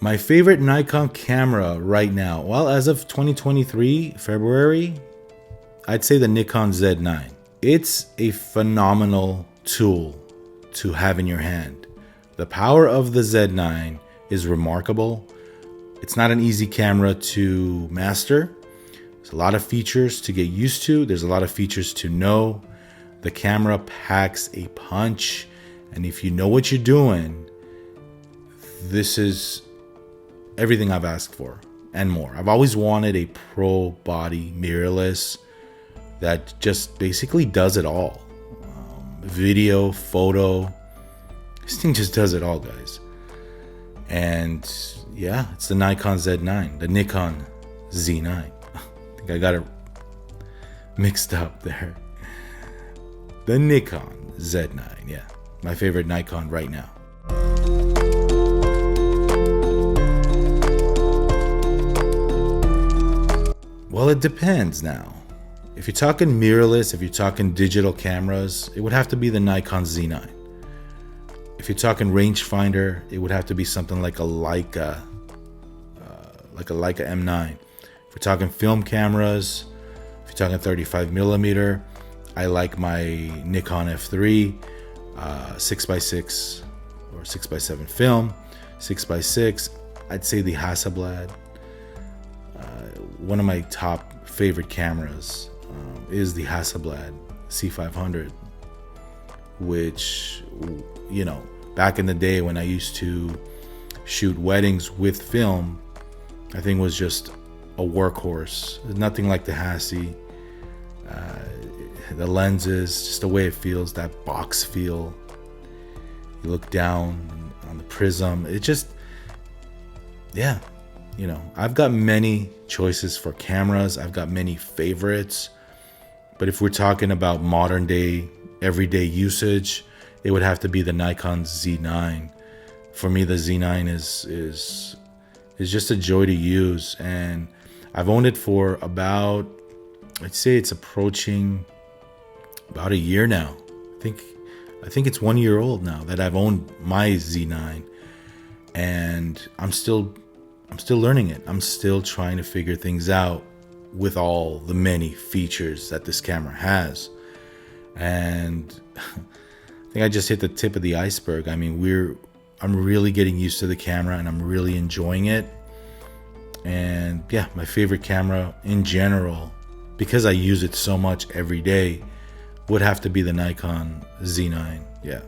My favorite Nikon camera right now, well, as of 2023, February, I'd say the Nikon Z9. It's a phenomenal tool to have in your hand. The power of the Z9 is remarkable. It's not an easy camera to master. There's a lot of features to get used to. There's a lot of features to know. The camera packs a punch. And if you know what you're doing, this is everything I've asked for and more. I've always wanted a pro body mirrorless that just basically does it all. Video, photo, this thing just does it all, guys. And yeah, it's the Nikon Z9, the Nikon Z9. I think I got it mixed up there. The Nikon Z9, yeah. My favorite Nikon right now. Well, it depends now. If you're talking mirrorless, if you're talking digital cameras, it would have to be the Nikon Z9. If you're talking rangefinder, it would have to be something like a Leica M9. If we're talking film cameras, if you're talking 35 millimeter, I like my Nikon F3, 6x6 or 6x7 film, 6x6. I'd say the Hasselblad. One of my top favorite cameras is the Hasselblad C500, which, you know, back in the day when I used to shoot weddings with film, I think was just a workhorse. Nothing like the Hassie. The lenses, just the way it feels, that box feel. You look down on the prism. It just, yeah. You know, I've got many choices for cameras. I've got many favorites. But if we're talking about modern day, everyday usage, it would have to be the Nikon Z9. For me, the Z9 is just a joy to use. And I've owned it for about, I'd say it's approaching about a year now. I think it's 1 year old now that I've owned my Z9. And I'm still learning it. I'm still trying to figure things out with all the many features that this camera has. And I think I just hit the tip of the iceberg. I mean, I'm really getting used to the camera and I'm really enjoying it. And yeah, my favorite camera in general, because I use it so much every day, would have to be the Nikon Z9. Yeah.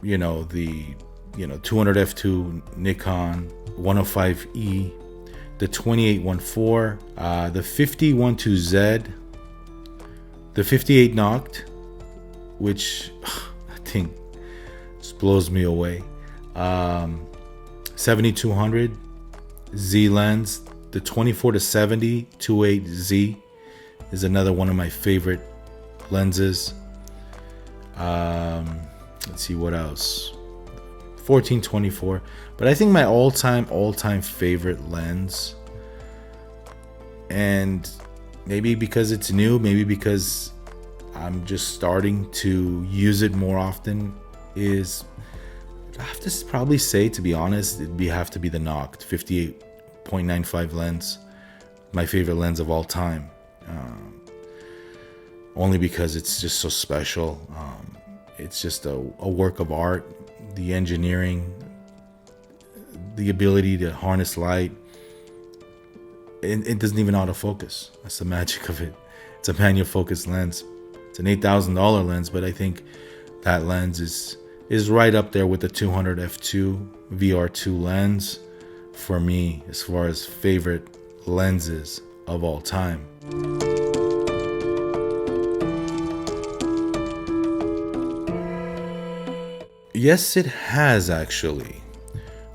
You know, the 200 f2 Nikon 105E, the 2814, the 5012Z, the 58 Noct, which I think just blows me away. 7200 Z lens, the 24-70 28Z is another one of my favorite lenses. Let's see what else. 14-24. But I think my all-time favorite lens, and maybe because it's new, maybe because I'm just starting to use it more often, is, I have to probably say, to be honest, it'd have to be the Noct 58.95 lens. My favorite lens of all time. Only because it's just so special. It's just a work of art. The engineering, the ability to harness light. It doesn't even autofocus. That's the magic of it. It's a manual focus lens. It's an $8,000 lens, but I think that lens is right up there with the 200 f2 VR2 lens for me as far as favorite lenses of all time. Yes, it has actually.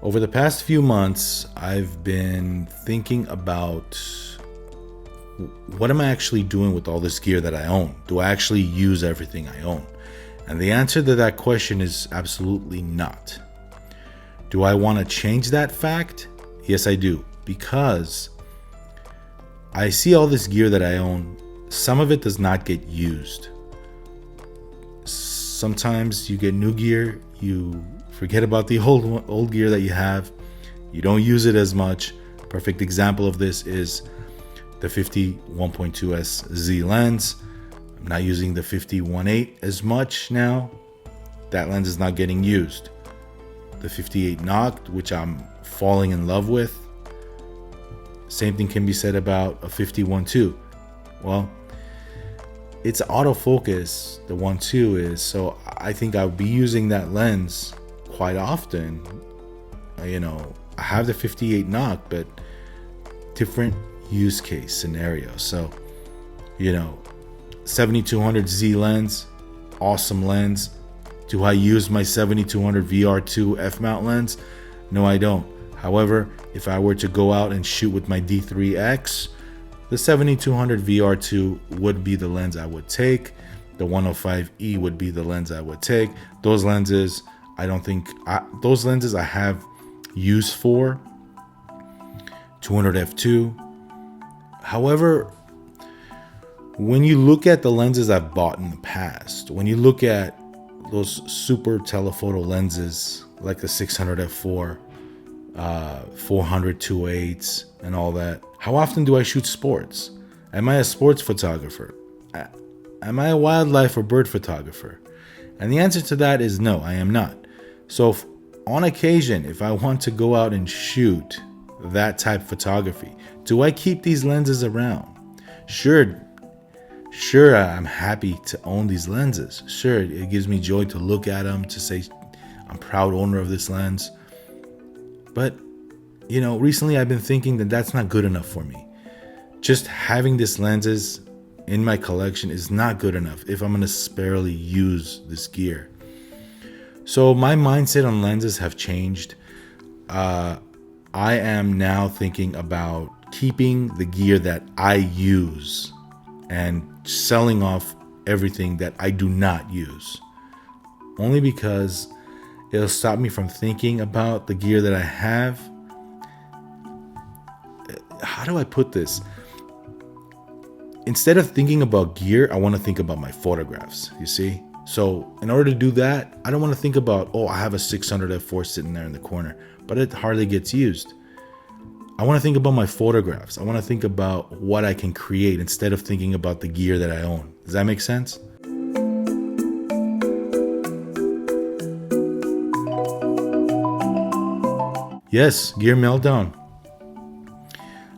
Over the past few months, I've been thinking about what am I actually doing with all this gear that I own? Do I actually use everything I own? And the answer to that question is absolutely not. Do I want to change that fact? Yes, I do. Because I see all this gear that I own. Some of it does not get used. sometimes you get new gear, you forget about the old gear that you have. You don't use it as much. Perfect example of this is the 50-1.2S Z lens. I'm not using the 50-1.8 as much now. That lens is not getting used. The 58 Noct, which I'm falling in love with. Same thing can be said about a 50-1.2. Well, it's autofocus, the 1.2 is, so I think I'll be using that lens quite often. You know, I have the 58 Noct, but different use case scenario. So, you know, 7200 Z lens, awesome lens. Do I use my 7200 VR2 f-mount lens? No, I don't. However, if I were to go out and shoot with my D3X, the 7200 VR2 would be the lens I would take. The 105E would be the lens I would take. Those lenses, those lenses I have use for 200 f2. However, when you look at the lenses I've bought in the past, when you look at those super telephoto lenses like the 600 f4, 400 2.8s and all that, how often do I shoot sports? Am I a sports photographer? Am I a wildlife or bird photographer? And the answer to that is no, I am not. So if, on occasion, if I want to go out and shoot that type of photography, do I keep these lenses around? Sure, I'm happy to own these lenses. Sure, it gives me joy to look at them, to say I'm proud owner of this lens. But, you know, recently I've been thinking that that's not good enough for me. Just having these lenses in my collection is not good enough if I'm going to sparely use this gear. So my mindset on lenses have changed. I am now thinking about keeping the gear that I use and selling off everything that I do not use. Only because it'll stop me from thinking about the gear that I have. How do I put this? Instead of thinking about gear, I want to think about my photographs, you see? So in order to do that, I don't want to think about, oh, I have a 600 f4 sitting there in the corner, but it hardly gets used. I want to think about my photographs. I want to think about what I can create instead of thinking about the gear that I own. Does that make sense? Yes, gear meltdown.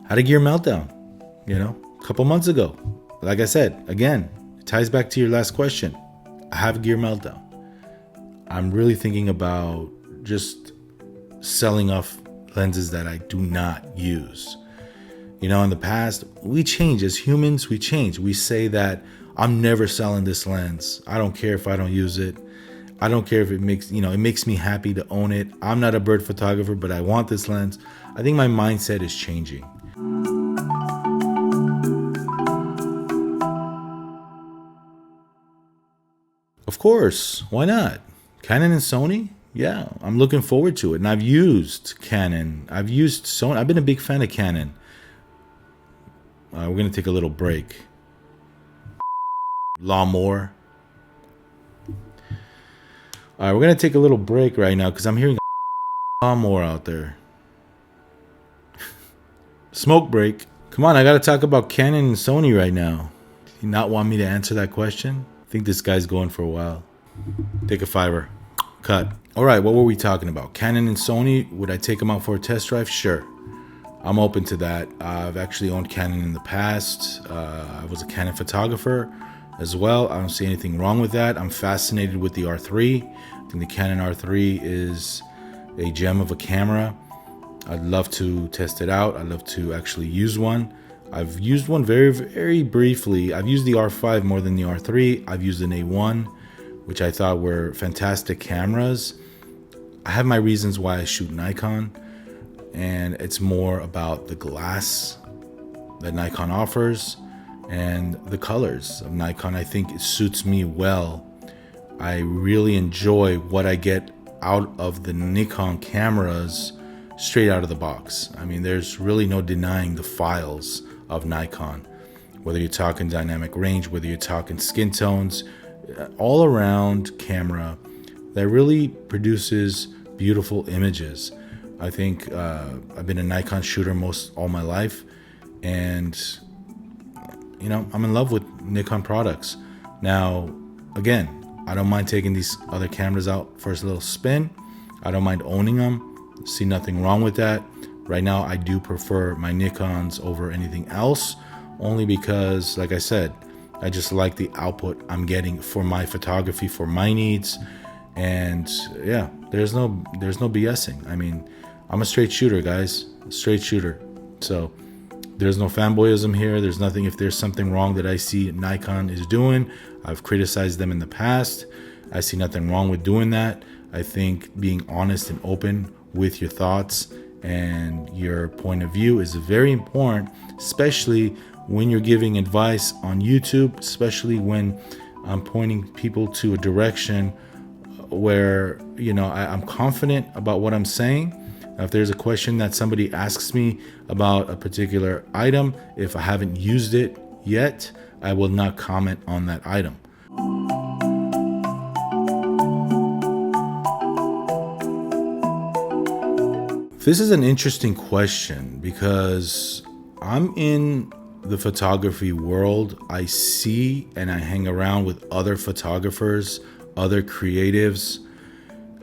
Had a gear meltdown, you know, a couple months ago. Like I said, again, it ties back to your last question. I have a gear meltdown. I'm really thinking about just selling off lenses that I do not use. You know, in the past, we change as humans, we change. We say that I'm never selling this lens. I don't care if I don't use it. I don't care if it makes me happy to own it. I'm not a bird photographer, but I want this lens. I think my mindset is changing. Of course, why not? Canon and Sony? Yeah, I'm looking forward to it. And I've used Canon. I've used Sony. I've been a big fan of Canon. We're going to take a little break. Lawnmower. All right, we're going to take a little break right now because I'm hearing a lawnmower out there. Smoke break. Come on, I got to talk about Canon and Sony right now. Do you not want me to answer that question? I think this guy's going for a while. Take a $5. Cut. All right, what were we talking about? Canon and Sony. Would I take them out for a test drive? Sure. I'm open to that. I've actually owned Canon in the past. I was a Canon photographer as well. I don't see anything wrong with that. I'm fascinated with the R3. I think the Canon R3 is a gem of a camera. I'd love to test it out. I'd love to actually use one. I've used one very, very briefly. I've used the R5 more than the R3. I've used an A1, which I thought were fantastic cameras. I have my reasons why I shoot Nikon, and it's more about the glass that Nikon offers and the colors of Nikon. I think it suits me well. I really enjoy what I get out of the Nikon cameras straight out of the box. I mean, there's really no denying the files of Nikon. Whether you're talking dynamic range, whether you're talking skin tones, all-around camera that really produces beautiful images. I think I've been a Nikon shooter all my life, and I'm in love with Nikon products. Now, again, I don't mind taking these other cameras out for a little spin. I don't mind owning them. See nothing wrong with that. Right now, I do prefer my Nikons over anything else, only because, like I said, I just like the output I'm getting for my photography, for my needs. And yeah, there's no BSing. I mean, I'm a straight shooter, guys. A straight shooter. So there's no fanboyism here. There's nothing. If there's something wrong that I see Nikon is doing, I've criticized them in the past. I see nothing wrong with doing that. I think being honest and open with your thoughts and your point of view is very important, especially when you're giving advice on YouTube, especially when I'm pointing people to a direction where, I'm confident about what I'm saying. If there's a question that somebody asks me about a particular item, if I haven't used it yet, I will not comment on that item. This is an interesting question because I'm in the photography world. I see and I hang around with other photographers, other creatives.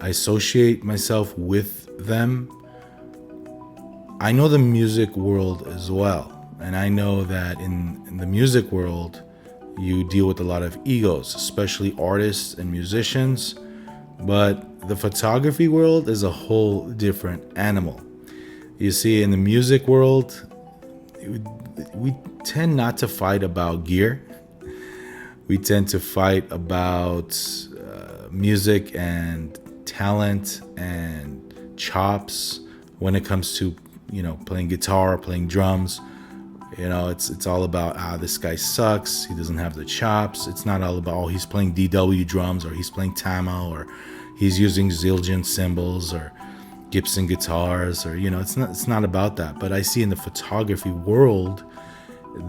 I associate myself with them. I know the music world as well. And I know that in the music world, you deal with a lot of egos, especially artists and musicians. But the photography world is a whole different animal. You see, in the music world, we tend not to fight about gear. We tend to fight about music and talent and chops when it comes to, playing guitar, playing drums. It's all about, this guy sucks. He doesn't have the chops. It's not all about, he's playing DW drums, or he's playing Tama, or he's using Zildjian cymbals, or Gibson guitars, or, it's not about that. But I see in the photography world,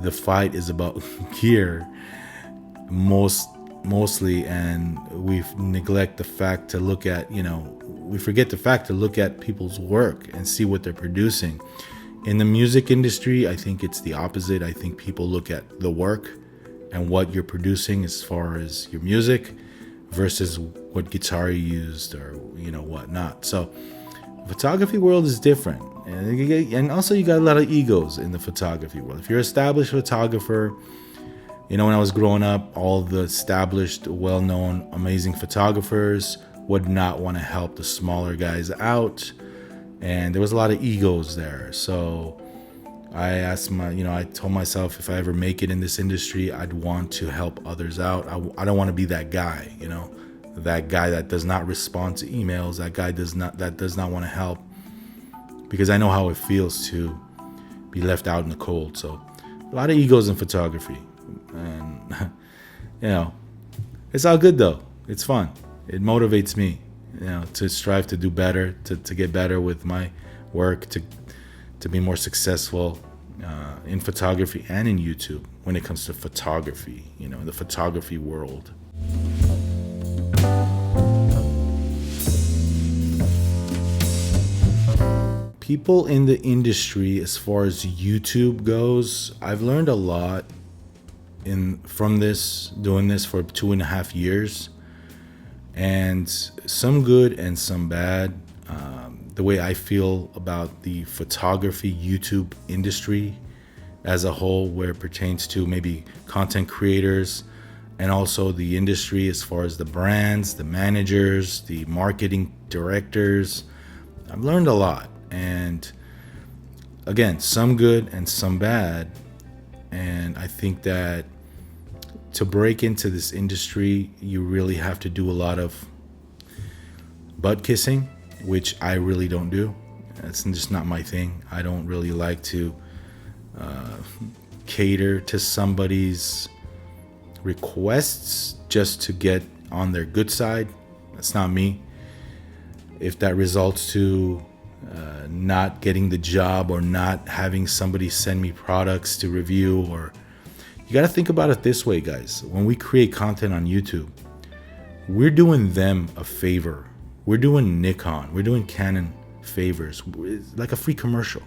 the fight is about gear mostly, and we neglect the fact to look at, we forget the fact to look at people's work and see what they're producing. In the music industry, I think it's the opposite. I think people look at the work and what you're producing as far as your music versus what guitar you used or, whatnot. So photography world is different. And also you got a lot of egos in the photography world. If you're an established photographer, when I was growing up, all the established, well-known, amazing photographers would not want to help the smaller guys out. And there was a lot of egos there. So I told myself, if I ever make it in this industry, I'd want to help others out. I don't want to be that guy, that guy that does not respond to emails, that guy that does not want to help, because I know how it feels to be left out in the cold. So a lot of egos in photography, and it's all good though. It's fun. It motivates me, to strive to do better, to get better with my work, to be more successful in photography and in YouTube when it comes to photography, in the photography world. People in the industry, as far as YouTube goes, I've learned a lot from doing this for 2.5 years, and some good and some bad. The way I feel about the photography YouTube industry as a whole, where it pertains to maybe content creators and also the industry as far as the brands, the managers, the marketing directors. I've learned a lot, and again, some good and some bad. And I think that to break into this industry, you really have to do a lot of butt kissing, which I really don't do. It's just not my thing. I don't really like to cater to somebody's requests just to get on their good side. That's not me. If that results to not getting the job or not having somebody send me products to review, or you got to think about it this way, guys. When we create content on YouTube, we're doing them a favor. We're doing Nikon, we're doing Canon favors. It's like a free commercial.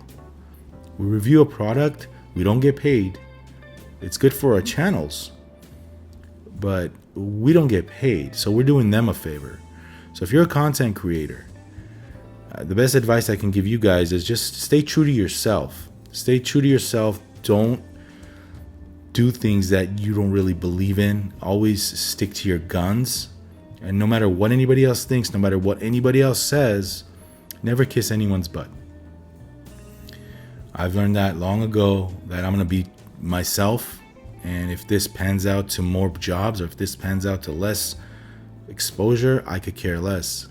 We review a product, we don't get paid. It's good for our channels, but we don't get paid. So we're doing them a favor. So if you're a content creator, the best advice I can give you guys is just stay true to yourself. Stay true to yourself. Don't do things that you don't really believe in. Always stick to your guns. And no matter what anybody else thinks, no matter what anybody else says, never kiss anyone's butt. I've learned that long ago, that I'm going to be myself. And if this pans out to more jobs, or if this pans out to less exposure, I could care less,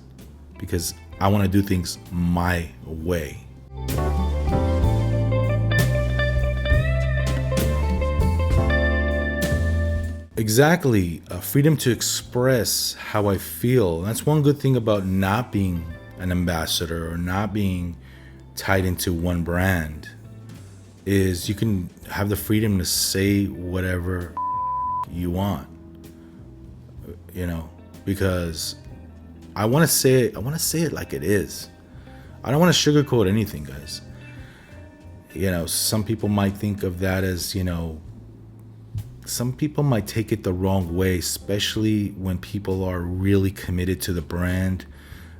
because I want to do things my way. Exactly. Freedom to express how I feel. That's one good thing about not being an ambassador or not being tied into one brand, is you can have the freedom to say whatever you want, because I want to say it like it is. I don't want to sugarcoat anything, guys. Some people might think of that as, some people might take it the wrong way, especially when people are really committed to the brand.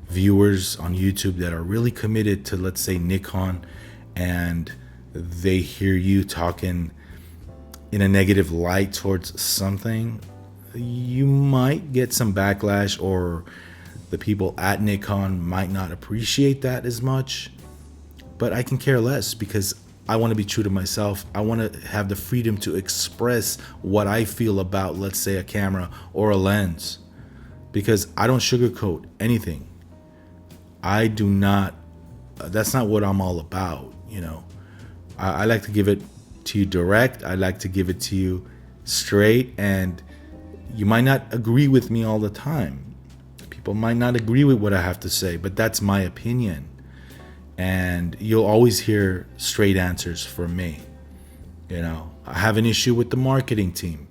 Viewers on YouTube that are really committed to, let's say, Nikon, and they hear you talking in a negative light towards something, you might get some backlash, or the people at Nikon might not appreciate that as much. But I can care less, because I want to be true to myself. I want to have the freedom to express what I feel about, let's say, a camera or a lens, because I don't sugarcoat anything. I do not, that's not what I'm all about, I like to give it to you direct. I like to give it to you straight, and you might not agree with me all the time. People might not agree with what I have to say, but that's my opinion. And you'll always hear straight answers from me. I have an issue with the marketing team.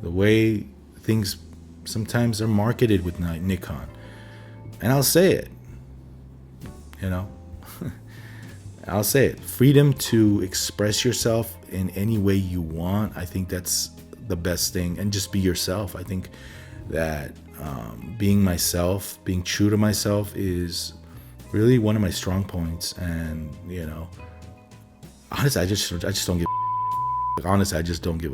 The way things sometimes are marketed with Nikon. And I'll say it. I'll say it. Freedom to express yourself in any way you want. I think that's the best thing. And just be yourself. I think that being myself, being true to myself, is really one of my strong points. And honestly, I just don't give honestly I just don't give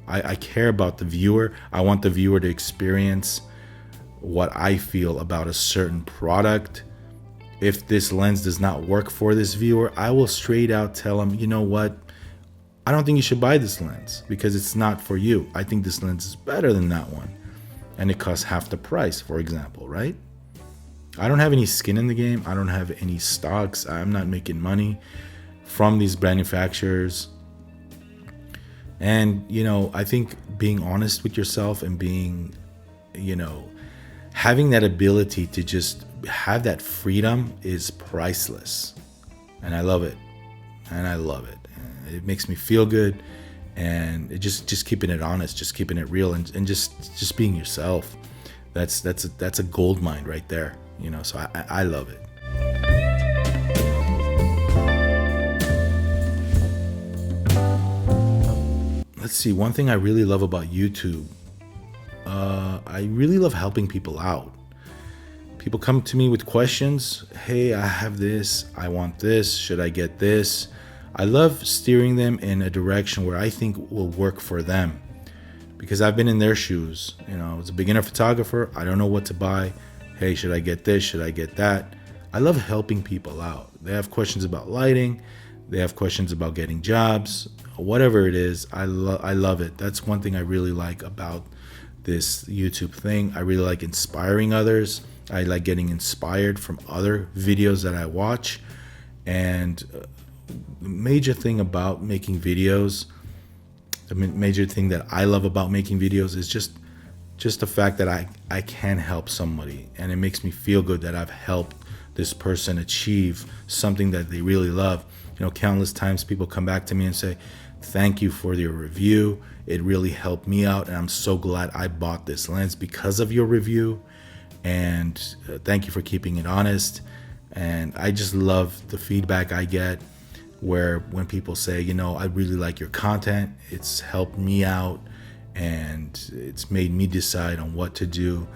I care about the viewer. I want the viewer to experience what I feel about a certain product. If this lens does not work for this viewer, I will straight out tell him, you know what, I don't think you should buy this lens because it's not for you. I think this lens is better than that one, and it costs half the price, for example, right? I don't have any skin in the game. I don't have any stocks. I'm not making money from these manufacturers. And, I think being honest with yourself and being, having that ability to just have that freedom is priceless. And I love it. It makes me feel good. And it just keeping it honest, just keeping it real, and just being yourself. That's a gold mine right there. So I love it. Let's see, one thing I really love about YouTube, I really love helping people out. People come to me with questions. Hey, I have this, I want this, should I get this? I love steering them in a direction where I think will work for them, because I've been in their shoes. As a beginner photographer, I don't know what to buy. Hey, should I get this? Should I get that? I love helping people out. They have questions about lighting. They have questions about getting jobs. Whatever it is, I love it. That's one thing I really like about this YouTube thing. I really like inspiring others. I like getting inspired from other videos that I watch. And the major thing about making videos, the major thing that I love about making videos is just the fact that I can help somebody, and it makes me feel good that I've helped this person achieve something that they really love. Countless times people come back to me and say, thank you for your review. It really helped me out, and I'm so glad I bought this lens because of your review. And thank you for keeping it honest. And I just love the feedback I get, where when people say, I really like your content, it's helped me out and it's made me decide on what to do.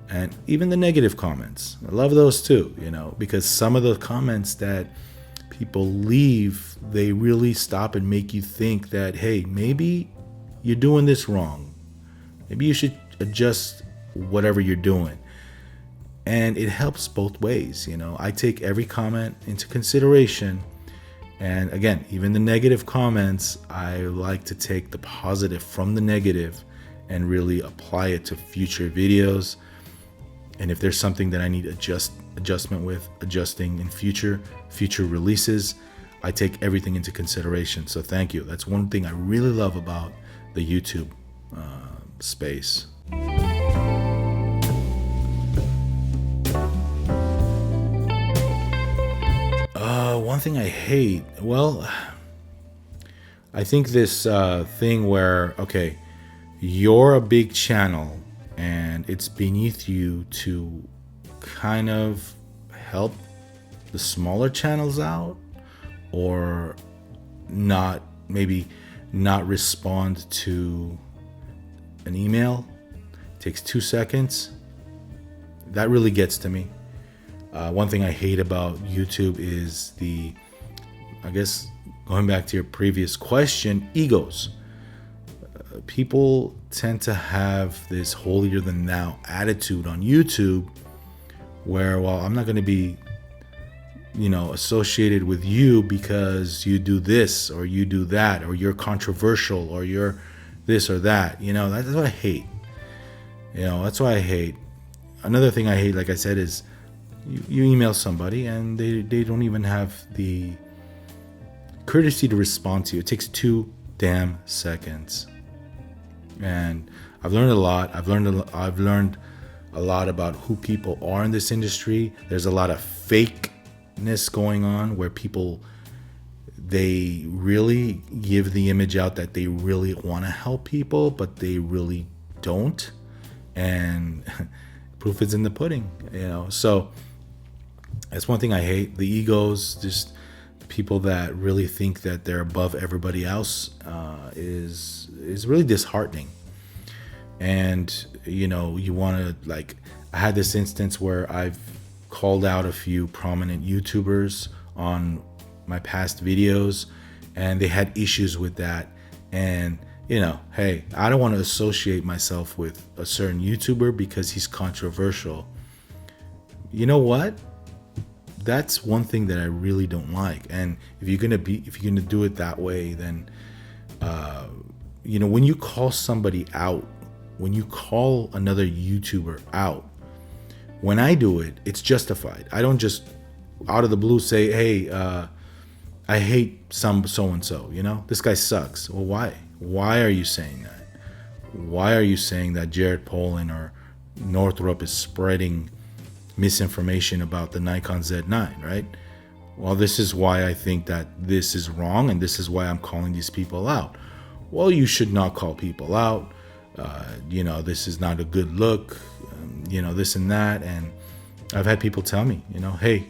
And even the negative comments, I love those too, because some of the comments that people leave, they really stop and make you think that, hey, maybe you're doing this wrong. Maybe you should adjust whatever you're doing. And it helps both ways. I take every comment into consideration. And again, even the negative comments, I like to take the positive from the negative and really apply it to future videos. And if there's something that I need adjustment with, adjusting in future releases, I take everything into consideration. So thank you. That's one thing I really love about the YouTube space. One thing I hate, well, I think this thing where, okay, you're a big channel and it's beneath you to kind of help the smaller channels out, or maybe not respond to an email. It takes 2 seconds. That really gets to me. One thing I hate about YouTube is I guess going back to your previous question, egos. People tend to have this holier than thou attitude on YouTube where, well, I'm not going to be, associated with you because you do this or you do that, or you're controversial or you're this or that. That's what I hate. That's what I hate. Another thing I hate, like I said, is you email somebody and they don't even have the courtesy to respond to you. It takes 2 damn seconds. And I've learned a lot. I've learned a lot about who people are in this industry. There's a lot of fakeness going on where people, they really give the image out that they really want to help people, but they really don't. And proof is in the pudding, So that's one thing I hate. The egos, just people that really think that they're above everybody else, is really disheartening. And you want to, I had this instance where I've called out a few prominent YouTubers on my past videos, and they had issues with that. And hey, I don't want to associate myself with a certain YouTuber because he's controversial. You know what? That's one thing that I really don't like. And if you're gonna do it that way, then when you call somebody out, when you call another YouTuber out, when I do it, it's justified. I don't just out of the blue say, hey, I hate some so-and-so, this guy sucks. Well, why? Why are you saying that? Why are you saying that Jared Polin or Northrop is spreading misinformation about the Nikon Z9, right? Well, this is why I think that this is wrong, and this is why I'm calling these people out. Well, you should not call people out. This is not a good look, this and that. And I've had people tell me, hey,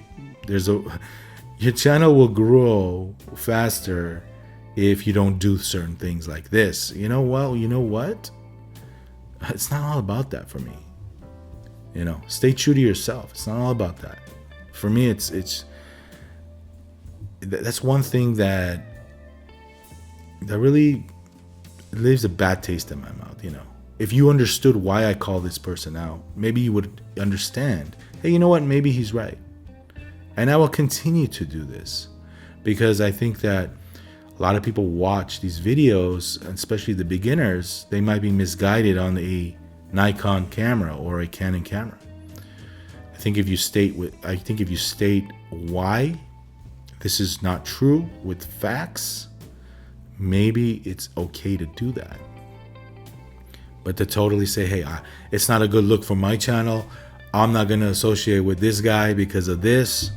your channel will grow faster if you don't do certain things like this. Well, you know what? It's not all about that for me. Stay true to yourself. It's not all about that. For me, that's one thing that really leaves a bad taste in my mouth. If you understood why I call this person out, maybe you would understand, hey, you know what? Maybe he's right. And I will continue to do this because I think that a lot of people watch these videos, especially the beginners, they might be misguided on a Nikon camera or a Canon camera. I think if you state why this is not true with facts, maybe it's okay to do that. But to totally say, hey, it's not a good look for my channel, I'm not going to associate with this guy because of this,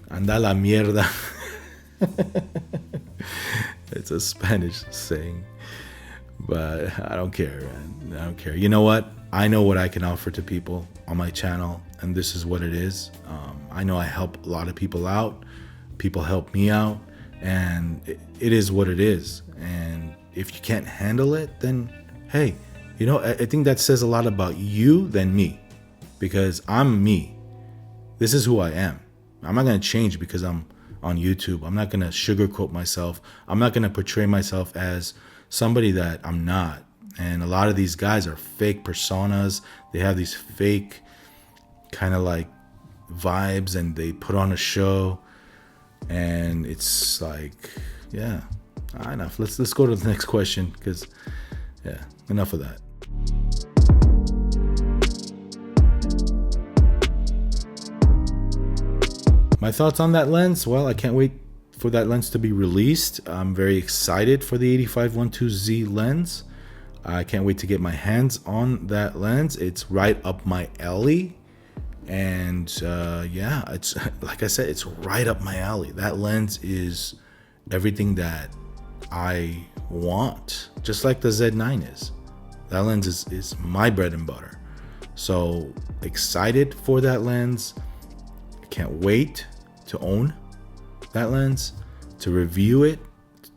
anda la mierda. It's a Spanish saying, but I don't care, man. I don't care. You know what? I know what I can offer to people on my channel, and this is what it is. I know I help a lot of people out. People help me out, and it is what it is. And if you can't handle it, then hey, you know, I think that says a lot about you than me, because I'm me. This is who I am. I'm not going to change because I'm on YouTube. I'm not going to sugarcoat myself. I'm not going to portray myself as somebody that I'm not. And a lot of these guys are fake personas. They have these fake kind of like vibes, and they put on a show, and it's like, yeah, enough. Let's go to the next question, because yeah, enough of that. My thoughts on that lens? Well, I can't wait for that lens to be released. I'm very excited for the 85-12Z lens. I can't wait to get my hands on that lens. It's right up my alley. And yeah, it's like I said, it's right up my alley. That lens is everything that I want, just like the Z9 is. That lens is my bread and butter. So excited for that lens. I can't wait to own that lens, to review it,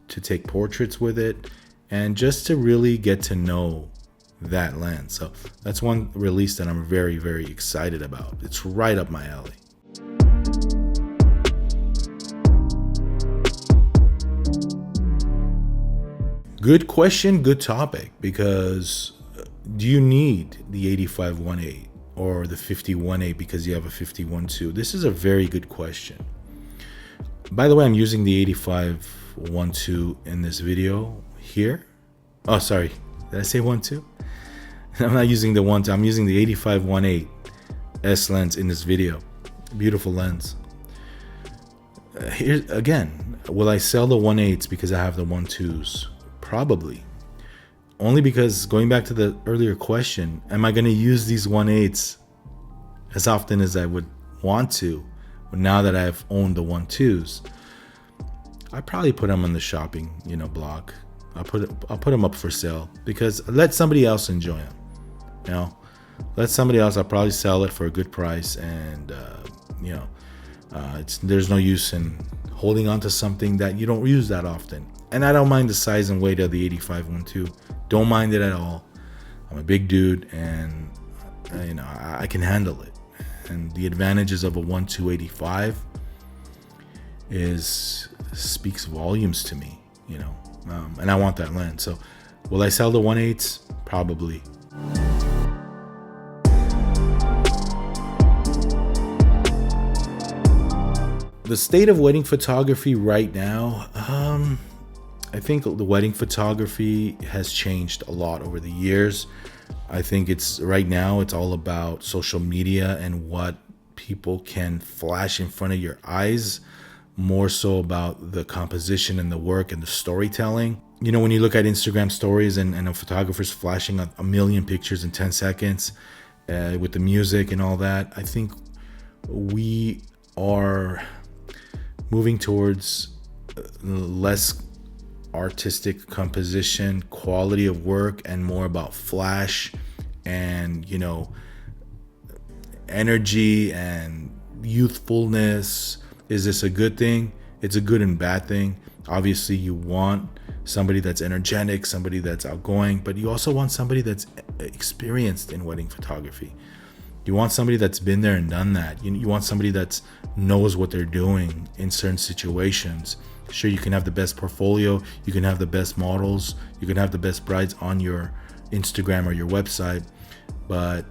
to take portraits with it, and just to really get to know that lens. So that's one release that I'm very, very excited about. It's right up my alley. Good question, good topic, because do you need the 85-1.8 or the 50-1.8 because you have a 50-1.2? This is a very good question. By the way, I'm using the 85-1.2 in this video here. Oh, sorry. Did I say 1.2? I'm not using the 1.2. I'm using the 85-1.8 S lens in this video. Beautiful lens. Here again, will I sell the 1.8s because I have the 1.2s? Probably. Only because, going back to the earlier question, am I going to use these 1.8s as often as I would want to now that I've owned the 1.2s? I probably put them on the shopping, block. I'll put them up for sale, because let somebody else enjoy them. Let somebody else. I'll probably sell it for a good price, and there's no use in holding on to something that you don't use that often. And I don't mind the size and weight of the 85-1.2. Don't mind it at all. I'm a big dude, and I can handle it. And the advantages of a 1.2 85 speaks volumes to me, and I want that lens. So will I sell the 1.8s? Probably. The state of wedding photography right now, I think the wedding photography has changed a lot over the years. I think right now it's all about social media and what people can flash in front of your eyes, more so about the composition and the work and the storytelling. When you look at Instagram stories and a photographer's flashing a million pictures in 10 seconds with the music and all that, I think we are moving towards less artistic composition, quality of work, and more about flash and energy and youthfulness. Is this a good thing? It's a good and bad thing. Obviously, you want somebody that's energetic, somebody that's outgoing, but you also want somebody that's experienced in wedding photography. You want somebody that's been there and done that. You want somebody that knows what they're doing in certain situations. Sure, you can have the best portfolio, you can have the best models, you can have the best brides on your Instagram or your website, but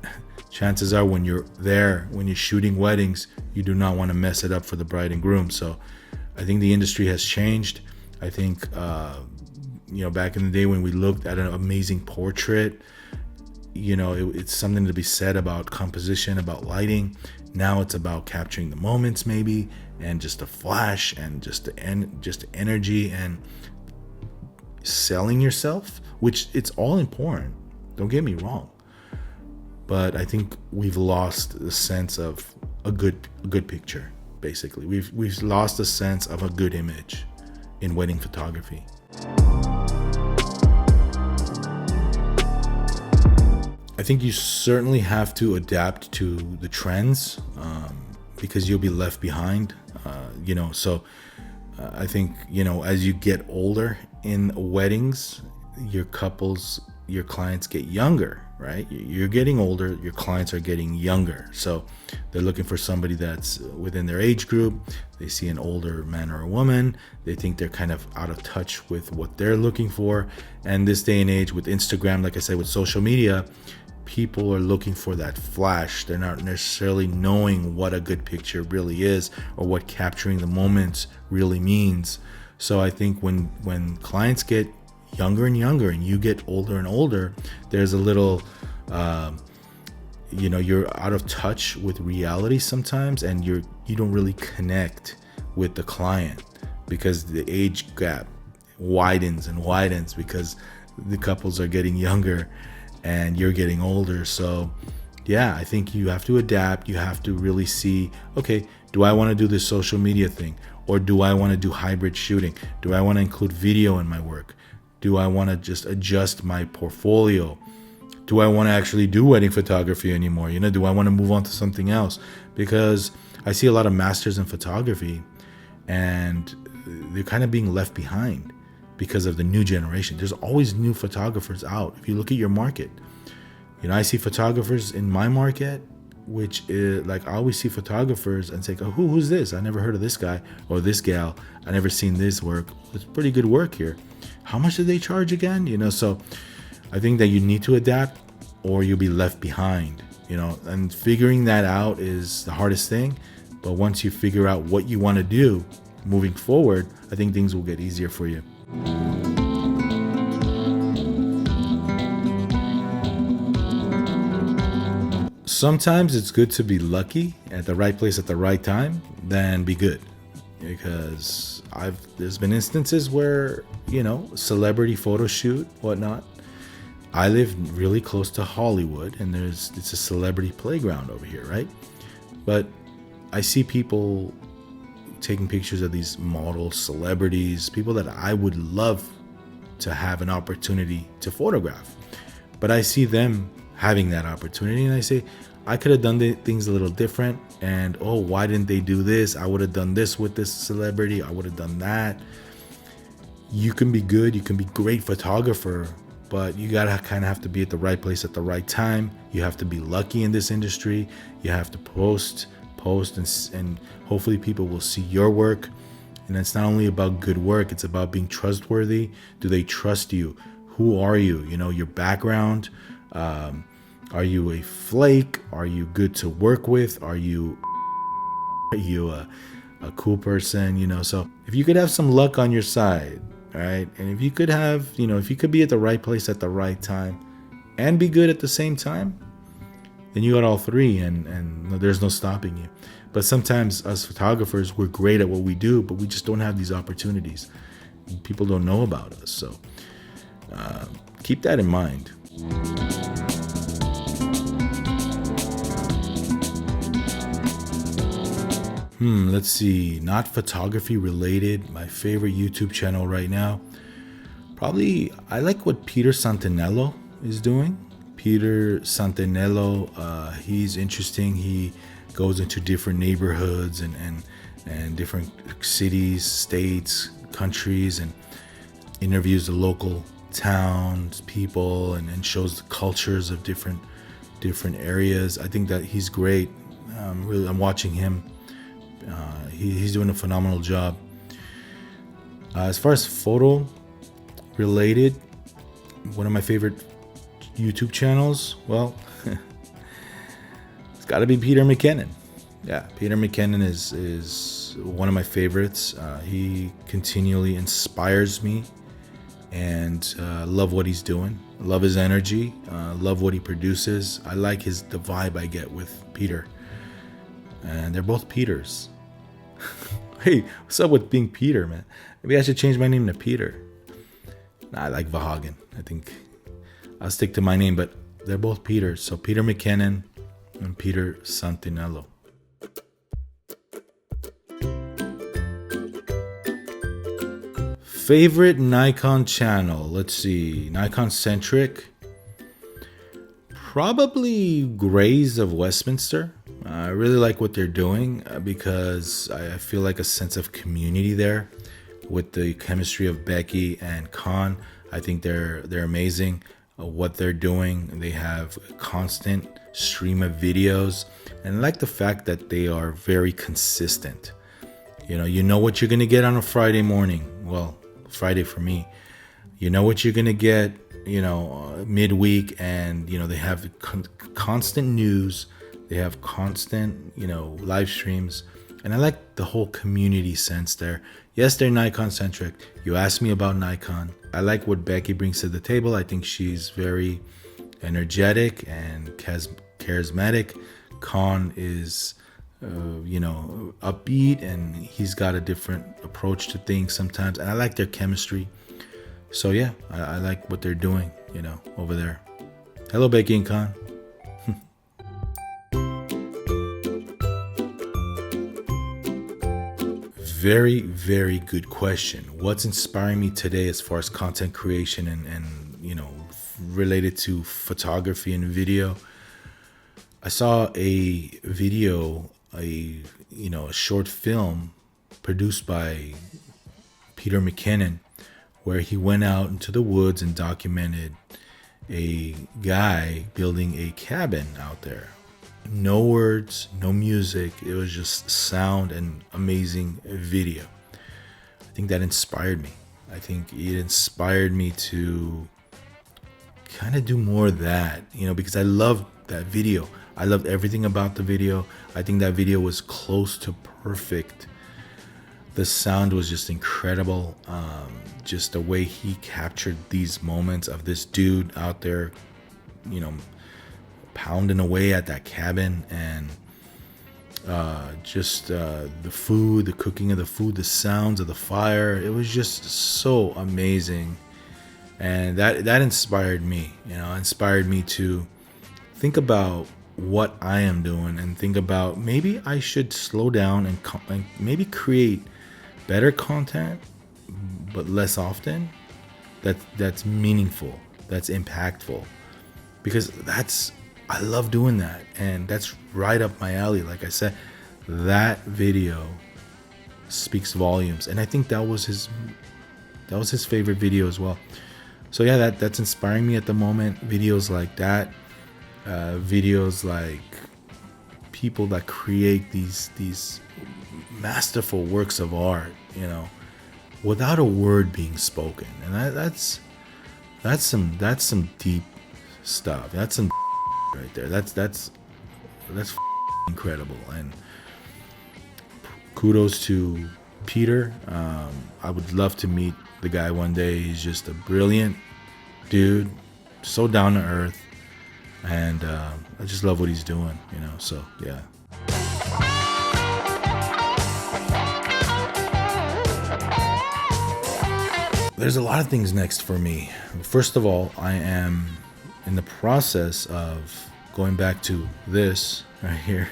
chances are when you're there, when you're shooting weddings, you do not want to mess it up for the bride and groom. So I think the industry has changed. I think back in the day when we looked at an amazing portrait, it's something to be said about composition, about lighting. Now it's about capturing the moments, maybe, and just a flash, and just the energy, and selling yourself, which it's all important. Don't get me wrong, but I think we've lost the sense of a good picture. Basically, we've lost the sense of a good image in wedding photography. I think you certainly have to adapt to the trends, because you'll be left behind. I think, as you get older in weddings, your clients get younger, right? You're getting older, your clients are getting younger. So they're looking for somebody that's within their age group. They see an older man or a woman. They think they're kind of out of touch with what they're looking for. And this day and age with Instagram, like I said, with social media, people are looking for that flash. They're not necessarily knowing what a good picture really is or what capturing the moments really means. So I think when clients get younger and younger and you get older and older, there's a little you're out of touch with reality sometimes, and you don't really connect with the client because the age gap widens and widens because the couples are getting younger and you're getting older. So yeah, I think you have to adapt. You have to really see, okay, do I want to do this social media thing, or do I want to do hybrid shooting? Do I want to include video in my work? Do I want to just adjust my portfolio? Do I want to actually do wedding photography anymore? Do I want to move on to something else? Because I see a lot of masters in photography and they're kind of being left behind because of the new generation. There's always new photographers out. If you look at your market, I see photographers in my market, which is like, I always see photographers and say, oh, who's this? I never heard of this guy or this gal. I never seen this work. It's pretty good work here. How much do they charge again? So I think that you need to adapt or you'll be left behind, and figuring that out is the hardest thing. But once you figure out what you want to do moving forward, I think things will get easier for you. Sometimes it's good to be lucky at the right place at the right time than be good, because there's been instances where, celebrity photo shoot, whatnot. I live really close to Hollywood, and it's a celebrity playground over here, right? But I see people taking pictures of these models, celebrities, people that I would love to have an opportunity to photograph. But I see them having that opportunity, and I say, I could have done things a little different, and why didn't they do this? I would have done this with this celebrity. I would have done that. You can be good, you can be great photographer, but you gotta kind of have to be at the right place at the right time. You have to be lucky in this industry. You have to post and hopefully people will see your work. And it's not only about good work, it's about being trustworthy. Do they trust you? Who are you? Your background. Are you a flake? Are you good to work with? Are you a cool person? So if you could have some luck on your side, right? And if you could have, if you could be at the right place at the right time and be good at the same time, then you got all three, and there's no stopping you. But sometimes us photographers, we're great at what we do, but we just don't have these opportunities. People don't know about us. So keep that in mind. Let's see. Not photography related. My favorite YouTube channel right now. Probably, I like what Peter Santinello is doing. Peter Santinello, he's interesting. He goes into different neighborhoods and different cities, states, countries, and interviews the local towns, people, and shows the cultures of different areas. I think that he's great. I'm watching him. He's doing a phenomenal job. As far as photo related, one of my favorite YouTube channels, well, it's got to be Peter McKinnon. Yeah, Peter McKinnon is one of my favorites. He continually inspires me, and love what he's doing. Love his energy. Love what he produces. I like the vibe I get with Peter. And they're both Peters. Hey, what's up with being Peter, man? Maybe I should change my name to Peter. Nah, I like Vahagraphy. I think I'll stick to my name, but they're both Peters. So Peter McKinnon and Peter Santinello. Favorite Nikon channel? Let's see. Nikon centric. Probably Grays of Westminster. I really like what they're doing because I feel like a sense of community there with the chemistry of Becky and Khan. I think they're amazing. What they're doing, they have a constant stream of videos, and I like the fact that they are very consistent. You know what you're gonna get on a Friday morning. Well, Friday for me. You know what you're gonna get, midweek, and they have constant news. They have constant, live streams, and I like the whole community sense there. Yes, they're Nikon centric. You asked me about Nikon. I like what Becky brings to the table. I think she's very energetic and charismatic. Khan is, upbeat, and he's got a different approach to things sometimes. And I like their chemistry. So yeah, I like what they're doing, over there. Hello, Becky and Khan. Very, very good question. What's inspiring me today as far as content creation and related to photography and video? I saw a video, a short film produced by Peter McKinnon, where he went out into the woods and documented a guy building a cabin out there. No words, no music. It was just sound and amazing video. I think that inspired me. I think it inspired me to kind of do more of that, because I loved that video. I loved everything about the video. I think that video was close to perfect. The sound was just incredible. Just the way he captured these moments of this dude out there, pounding away at that cabin, and the food, the cooking of the food, the sounds of the fire. It was just so amazing, and that inspired me. Inspired me to think about what I am doing and think about maybe I should slow down and maybe create better content, but less often. That's meaningful, that's impactful, because I love doing that, and that's right up my alley. Like I said, that video speaks volumes, and I think that was his favorite video as well. So yeah, that's inspiring me at the moment. Videos like that, videos like people that create these masterful works of art, without a word being spoken, and that's some deep stuff. That's some right there. That's incredible, and kudos to Peter. I would love to meet the guy one day. He's just a brilliant dude, so down to earth, and I just love what he's doing, so yeah. There's a lot of things next for me. First of all, I am in the process of going back to this right here.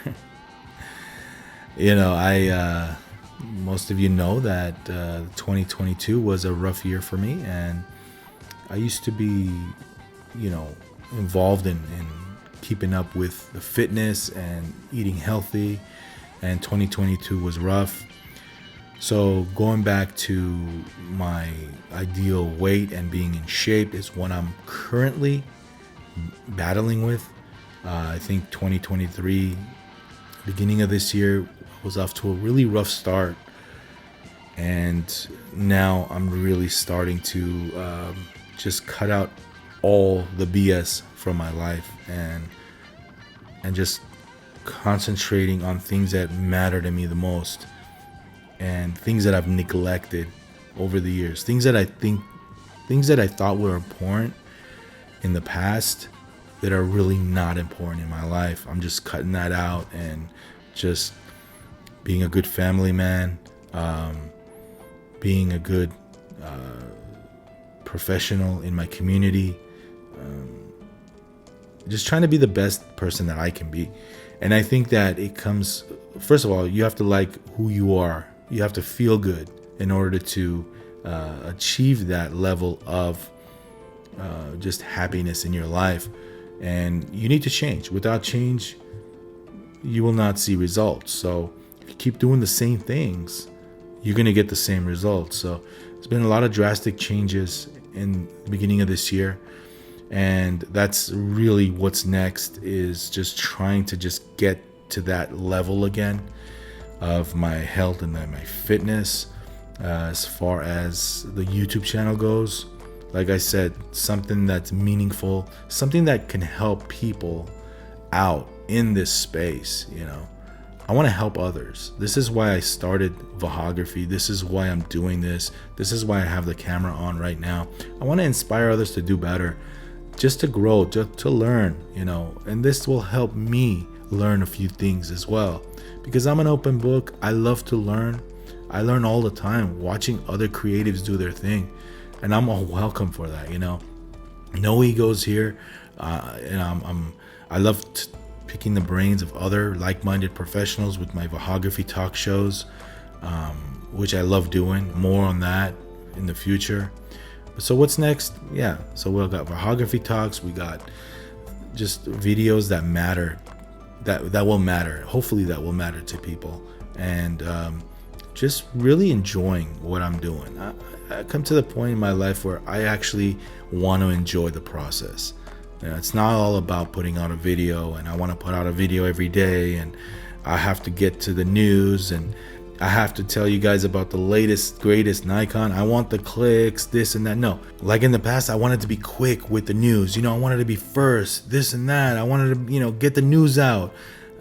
Most of you know that 2022 was a rough year for me, and I used to be, involved in keeping up with the fitness and eating healthy, and 2022 was rough. So going back to my ideal weight and being in shape is what I'm currently battling with. I think 2023, beginning of this year, was off to a really rough start, and now I'm really starting to just cut out all the BS from my life and just concentrating on things that matter to me the most, and things that I've neglected over the years, things that I thought were important in the past that are really not important in my life. I'm just cutting that out and just being a good family man, being a good professional in my community, just trying to be the best person that I can be. And I think that it comes, first of all, you have to like who you are. You have to feel good in order to achieve that level of just happiness in your life. And you need to change. Without change, you will not see results. So if you keep doing the same things, you're going to get the same results. So there's been a lot of drastic changes in the beginning of this year. And that's really what's next, is just trying to just get to that level again of my health and my fitness. As far as the YouTube channel goes, like I said, something that's meaningful, something that can help people out in this space. I want to help others. This is why I started Vahagraphy. This is why I'm doing this. This is why I have the camera on right now. I want to inspire others to do better, just to grow, to learn, and this will help me learn a few things as well, because I'm an open book. I love to learn. I learn all the time watching other creatives do their thing, and I'm all welcome for that. No egos here. And I love picking the brains of other like-minded professionals with my Vahagraphy talk shows, which I love doing. More on that in the future. So what's next? Yeah, so we've got Vahagraphy talks. We got just videos that matter, that will matter. Hopefully that will matter to people, and just really enjoying what I'm doing. I come to the point in my life where I actually want to enjoy the process. It's not all about putting out a video, and I want to put out a video every day, and I have to get to the news, and I have to tell you guys about the latest, greatest Nikon. I want the clicks, this and that. No, like in the past, I wanted to be quick with the news. I wanted to be first, this and that. I wanted to, get the news out.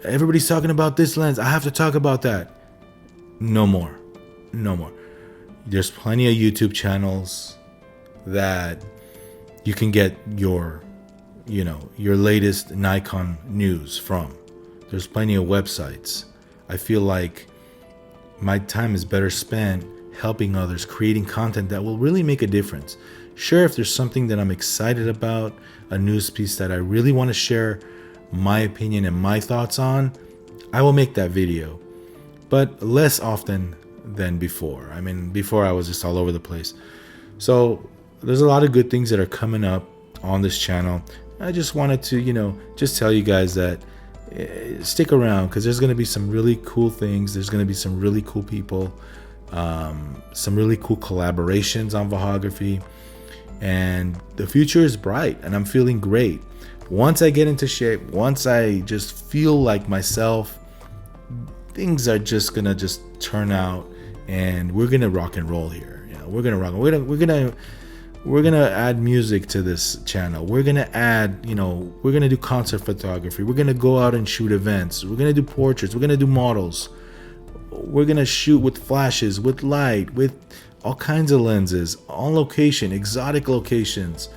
Everybody's talking about this lens. I have to talk about that. No more. There's plenty of YouTube channels that you can get your latest Nikon news from. There's plenty of websites. I feel like my time is better spent helping others, creating content that will really make a difference. Sure, if there's something that I'm excited about, a news piece that I really want to share my opinion and my thoughts on, I will make that video, but less often than before. Before I was just all over the place. So there's a lot of good things that are coming up on this channel. I just wanted to, just tell you guys that stick around, because there's going to be some really cool things. There's going to be some really cool people, some really cool collaborations on Vahagraphy, and the future is bright, and I'm feeling great. Once I get into shape, once I just feel like myself, things are just going to just turn out, and we're going to rock and roll here. We're going to rock. We're gonna add music to this channel. We're gonna add, we're gonna do concert photography. We're gonna go out and shoot events. We're gonna do portraits. We're gonna do models. We're gonna shoot with flashes, with light, with all kinds of lenses, on location, exotic locations.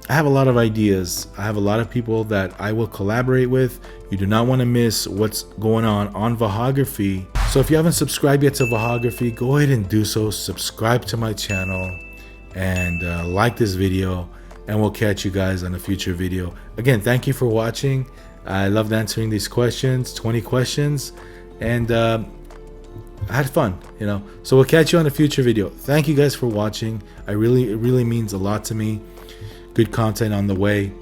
I have a lot of ideas. I have a lot of people that I will collaborate with. You do not want to miss what's going on Vahagraphy. So if you haven't subscribed yet to Vahagraphy, go ahead and do so. Subscribe to my channel, and like this video, and we'll catch you guys on a future video. Again, thank you for watching. I loved answering these questions, 20 questions, and I had fun, so we'll catch you on a future video. Thank you guys for watching. It really means a lot to me. Good content on the way.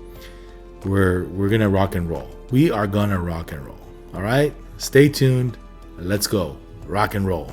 We're gonna rock and roll. We are gonna rock and roll. All right, stay tuned. Let's go rock and roll.